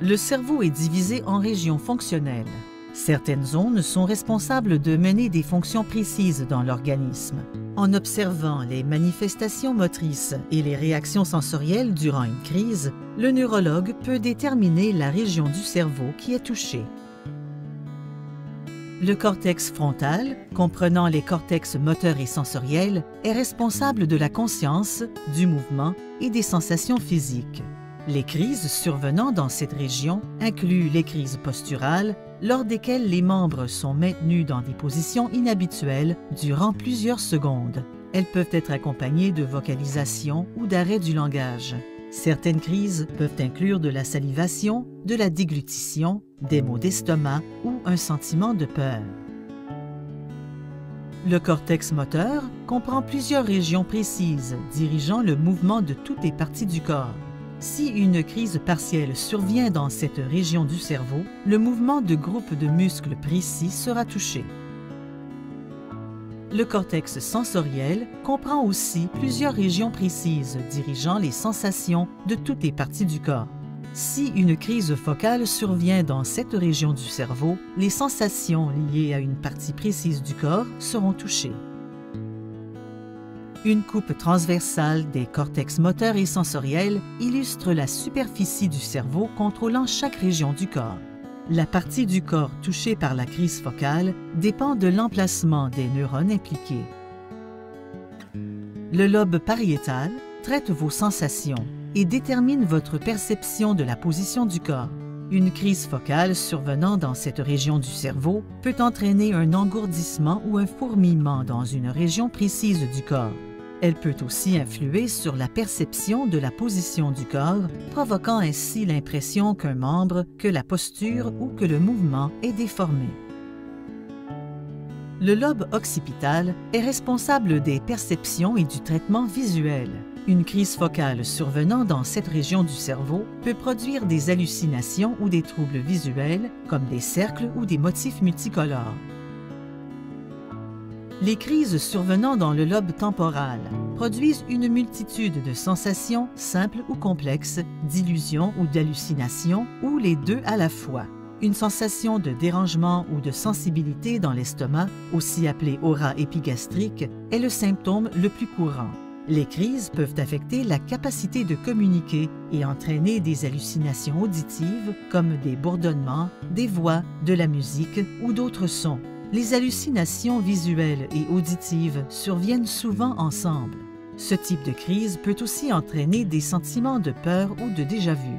Le cerveau est divisé en régions fonctionnelles. Certaines zones sont responsables de mener des fonctions précises dans l'organisme. En observant les manifestations motrices et les réactions sensorielles durant une crise, le neurologue peut déterminer la région du cerveau qui est touchée. Le cortex frontal, comprenant les cortex moteurs et sensoriels, est responsable de la conscience, du mouvement et des sensations physiques. Les crises survenant dans cette région incluent les crises posturales, lors desquelles les membres sont maintenus dans des positions inhabituelles durant plusieurs secondes. Elles peuvent être accompagnées de vocalisation ou d'arrêt du langage. Certaines crises peuvent inclure de la salivation, de la déglutition, des maux d'estomac ou un sentiment de peur. Le cortex moteur comprend plusieurs régions précises dirigeant le mouvement de toutes les parties du corps. Si une crise partielle survient dans cette région du cerveau, le mouvement de groupes de muscles précis sera touché. Le cortex sensoriel comprend aussi plusieurs régions précises dirigeant les sensations de toutes les parties du corps. Si une crise focale survient dans cette région du cerveau, les sensations liées à une partie précise du corps seront touchées. Une coupe transversale des cortex moteurs et sensoriels illustre la superficie du cerveau contrôlant chaque région du corps. La partie du corps touchée par la crise focale dépend de l'emplacement des neurones impliqués. Le lobe pariétal traite vos sensations et détermine votre perception de la position du corps. Une crise focale survenant dans cette région du cerveau peut entraîner un engourdissement ou un fourmillement dans une région précise du corps. Elle peut aussi influer sur la perception de la position du corps, provoquant ainsi l'impression qu'un membre, que la posture ou que le mouvement est déformé. Le lobe occipital est responsable des perceptions et du traitement visuel. Une crise focale survenant dans cette région du cerveau peut produire des hallucinations ou des troubles visuels, comme des cercles ou des motifs multicolores. Les crises survenant dans le lobe temporal produisent une multitude de sensations simples ou complexes, d'illusions ou d'hallucinations, ou les deux à la fois. Une sensation de dérangement ou de sensibilité dans l'estomac, aussi appelée aura épigastrique, est le symptôme le plus courant. Les crises peuvent affecter la capacité de communiquer et entraîner des hallucinations auditives comme des bourdonnements, des voix, de la musique ou d'autres sons. Les hallucinations visuelles et auditives surviennent souvent ensemble. Ce type de crise peut aussi entraîner des sentiments de peur ou de déjà-vu.